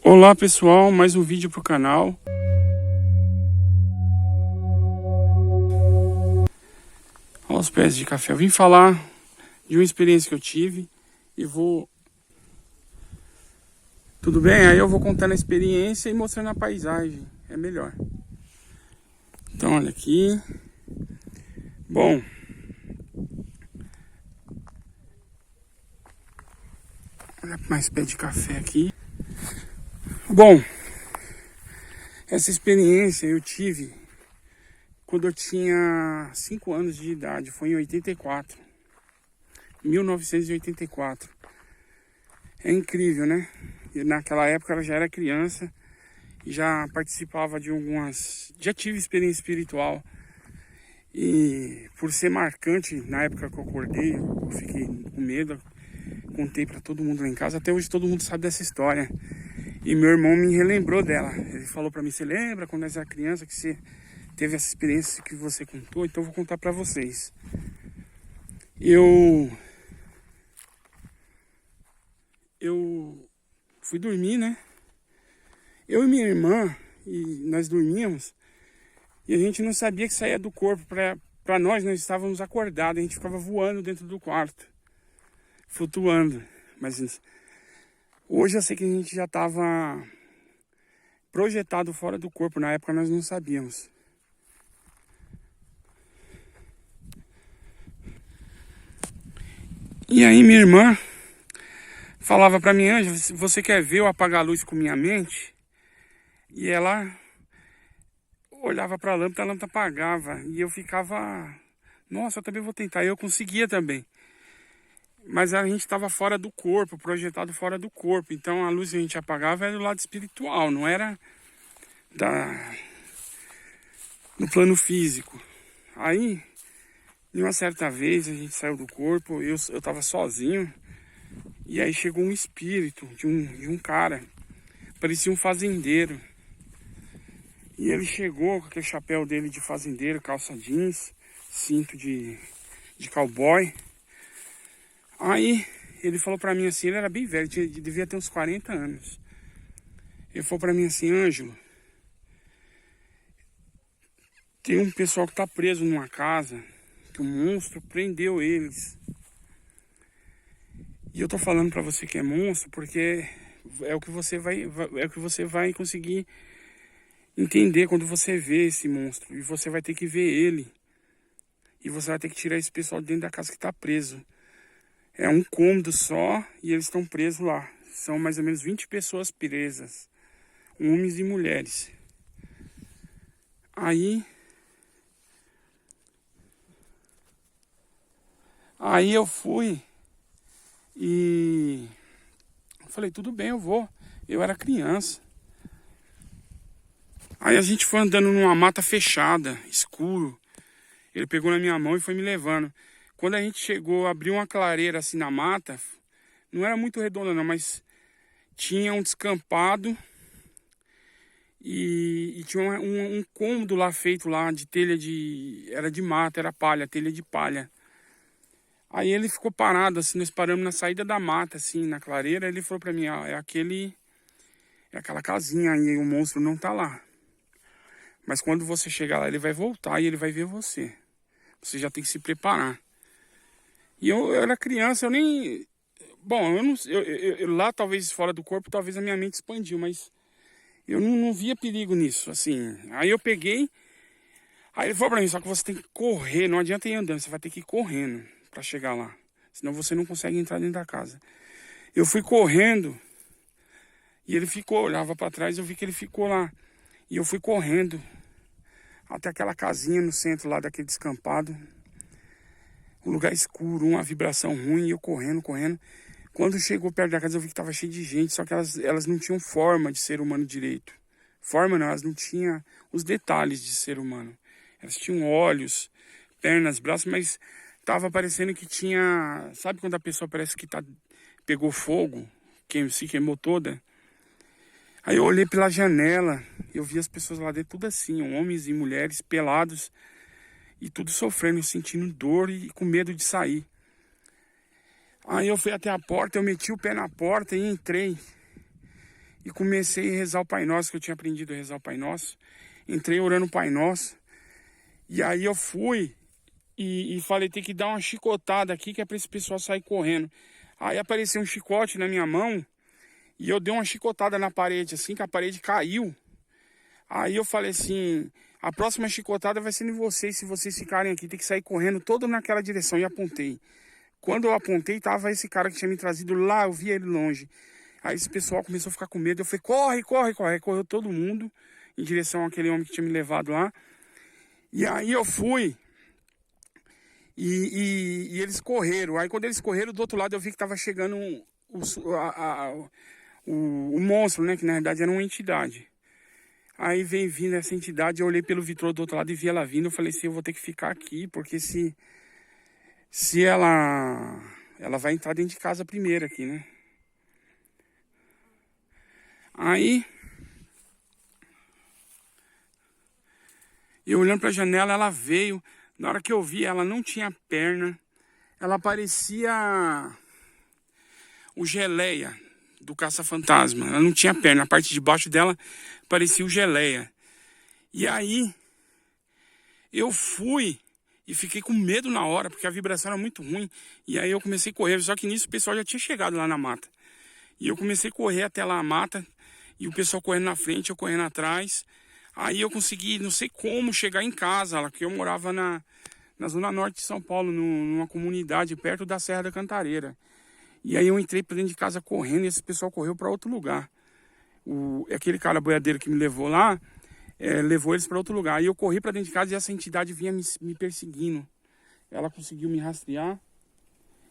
Olá pessoal, mais um vídeo pro canal. Olha os pés de café. Eu vim falar de uma experiência que eu tive e vou... Tudo bem? Aí eu vou contando a experiência e mostrando a paisagem. É melhor. Então olha aqui. Bom, olha mais pé de café aqui. Bom, essa experiência eu tive quando eu tinha 5 anos de idade. Foi em 84. 1984. É incrível, né? E naquela época eu já era criança e já participava de algumas... Já tive experiência espiritual. E por ser marcante, na época que eu acordei, eu fiquei com medo. Contei pra todo mundo lá em casa. Até hoje todo mundo sabe dessa história. E meu irmão me relembrou dela. Ele falou pra mim: você lembra quando você era criança que você teve essa experiência que você contou? Então eu vou contar pra vocês. Eu fui dormir, né? Eu e minha irmã, e nós dormíamos, e a gente não sabia que saía do corpo. Pra nós estávamos acordados, a gente ficava voando dentro do quarto, flutuando. Mas hoje eu sei que a gente já estava projetado fora do corpo, na época nós não sabíamos. E aí minha irmã falava pra mim: Ângela, você quer ver eu apagar a luz com minha mente? E ela olhava pra lâmpada, a lâmpada apagava. E eu ficava, nossa, eu também vou tentar. E eu conseguia também. Mas a gente estava fora do corpo, projetado fora do corpo. Então a luz que a gente apagava era do lado espiritual, não era no plano físico. Aí, em uma certa vez, a gente saiu do corpo, eu estava sozinho. E aí chegou um espírito de um cara, parecia um fazendeiro. E ele chegou com aquele chapéu dele de fazendeiro, calça jeans, cinto de cowboy. Aí ele falou pra mim assim, ele era bem velho, devia ter uns 40 anos. Ele falou pra mim assim: Ângelo, tem um pessoal que tá preso numa casa, que um monstro prendeu eles. E eu tô falando pra você que é monstro porque é o que você vai conseguir entender quando você vê esse monstro. E você vai ter que ver ele. E você vai ter que tirar esse pessoal de dentro da casa que tá preso. É um cômodo só e eles estão presos lá. São mais ou menos 20 pessoas presas, homens e mulheres. Aí eu fui e falei: tudo bem, eu vou. Eu era criança. Aí a gente foi andando numa mata fechada, escuro. Ele pegou na minha mão e foi me levando. Quando a gente chegou, abriu uma clareira assim na mata. Não era muito redonda não, mas tinha um descampado. E tinha um cômodo lá feito lá de telha de... Era de mata, era palha, telha de palha. Aí ele ficou parado assim, nós paramos na saída da mata assim, na clareira. Ele falou pra mim: ah, é aquela casinha aí, o monstro não tá lá. Mas quando você chegar lá, ele vai voltar e ele vai ver você. Você já tem que se preparar. E eu era criança, eu nem... Bom, eu não... lá talvez fora do corpo, talvez a minha mente expandiu, mas... Eu não via perigo nisso, assim. Aí eu peguei... Aí ele falou pra mim: só que você tem que correr, não adianta ir andando, você vai ter que ir correndo pra chegar lá. Senão você não consegue entrar dentro da casa. Eu fui correndo e ele ficou, olhava pra trás, eu vi que ele ficou lá. E eu fui correndo até aquela casinha no centro lá daquele descampado. Um lugar escuro, uma vibração ruim, e eu correndo. Quando chegou perto da casa eu vi que estava cheio de gente, só que elas não tinham forma de ser humano direito. Forma não, elas não tinham os detalhes de ser humano. Elas tinham olhos, pernas, braços, mas tava parecendo que tinha... Sabe quando a pessoa parece que pegou fogo, se queimou toda? Aí eu olhei pela janela, eu vi as pessoas lá dentro tudo assim, homens e mulheres pelados, e tudo sofrendo, sentindo dor e com medo de sair. Aí eu fui até a porta, eu meti o pé na porta e entrei. e comecei a rezar o Pai Nosso, que eu tinha aprendido a rezar o Pai Nosso. Entrei orando o Pai Nosso. E aí eu fui e falei, tem que dar uma chicotada aqui, que é para esse pessoal sair correndo. Aí apareceu um chicote na minha mão e eu dei uma chicotada na parede, assim, que a parede caiu. Aí eu falei assim, a próxima chicotada vai ser em vocês, se vocês ficarem aqui, tem que sair correndo todo naquela direção. E apontei. Quando eu apontei, tava esse cara que tinha me trazido lá, eu via ele longe. Aí esse pessoal começou a ficar com medo, eu falei, corre, corre, corre. Aí correu todo mundo em direção àquele homem que tinha me levado lá. E aí eu fui e eles correram. Aí quando eles correram, do outro lado eu vi que tava chegando o monstro, né? Que na verdade era uma entidade. Aí veio vindo essa entidade, eu olhei pelo vitrô do outro lado e vi ela vindo. Eu falei assim, eu vou ter que ficar aqui, porque se ela vai entrar dentro de casa primeiro aqui, né? Aí, eu olhando pra janela, ela veio. Na hora que eu vi, ela não tinha perna. Ela parecia o Geleia do Caça-Fantasma. Ela não tinha perna. A parte de baixo dela parecia o Geleia. E aí, eu fui e fiquei com medo na hora, porque a vibração era muito ruim. E aí eu comecei a correr. Só que nisso o pessoal já tinha chegado lá na mata. E eu comecei a correr até lá a mata. E o pessoal correndo na frente, eu correndo atrás. Aí eu consegui, não sei como, chegar em casa, que eu morava na zona norte de São Paulo, numa comunidade perto da Serra da Cantareira. E aí eu entrei pra dentro de casa correndo e esse pessoal correu para outro lugar. Aquele cara boiadeiro que me levou lá, levou eles para outro lugar. Aí eu corri para dentro de casa e essa entidade vinha me perseguindo. Ela conseguiu me rastrear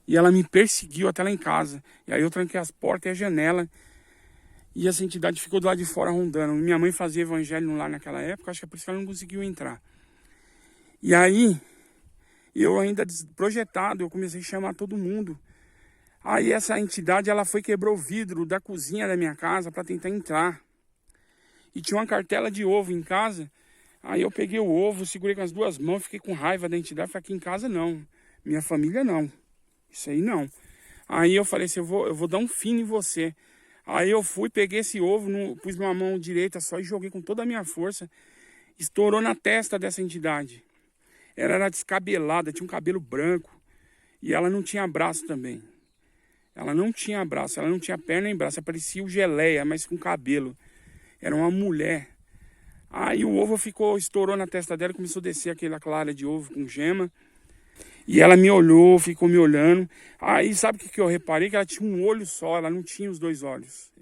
e ela me perseguiu até lá em casa. E aí eu tranquei as portas e a janela. E essa entidade ficou do lado de fora rondando. Minha mãe fazia evangelho lá naquela época, acho que é por isso que ela não conseguiu entrar. E aí, eu ainda projetado, eu comecei a chamar todo mundo. Aí essa entidade, ela foi quebrou o vidro da cozinha da minha casa para tentar entrar. E tinha uma cartela de ovo em casa. Aí eu peguei o ovo, segurei com as duas mãos, fiquei com raiva da entidade. Falei, aqui em casa não, minha família não, isso aí não. Aí eu falei assim, eu vou dar um fim em você. Aí eu fui, peguei esse ovo, pus numa mão direita só e joguei com toda a minha força. Estourou na testa dessa entidade. Ela era descabelada, tinha um cabelo branco. E ela não tinha braço também. Ela não tinha braço, ela não tinha perna nem braço. Parecia o Geleia, mas com cabelo. Era uma mulher. Aí o ovo estourou na testa dela, começou a descer aquela clara de ovo com gema. E ela me olhou, ficou me olhando. Aí sabe o que eu reparei? Que ela tinha um olho só, ela não tinha os dois olhos.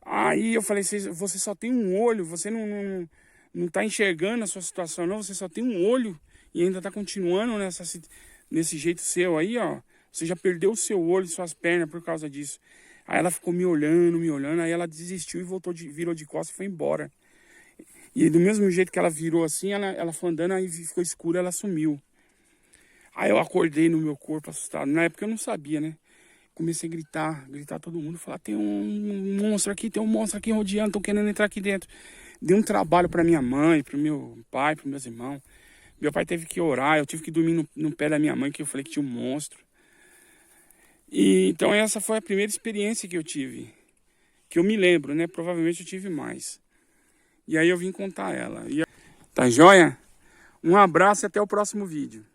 Aí eu falei, você só tem um olho, você não tá enxergando a sua situação não, você só tem um olho e ainda tá continuando nesse jeito seu aí, ó. Você já perdeu o seu olho e suas pernas por causa disso. Aí ela ficou me olhando, aí ela desistiu e virou de costas e foi embora. E do mesmo jeito que ela virou assim, ela foi andando, aí ficou escuro, ela sumiu. Aí eu acordei no meu corpo assustado. Na época eu não sabia, né? Comecei a gritar todo mundo. Falar, tem um monstro aqui rodeando, estão querendo entrar aqui dentro. Dei um trabalho para minha mãe, para o meu pai, para meus irmãos. Meu pai teve que orar, eu tive que dormir no pé da minha mãe, que eu falei que tinha um monstro. E então essa foi a primeira experiência que eu tive. Que eu me lembro, né? Provavelmente eu tive mais. E aí eu vim contar ela. Tá joia? Um abraço e até o próximo vídeo.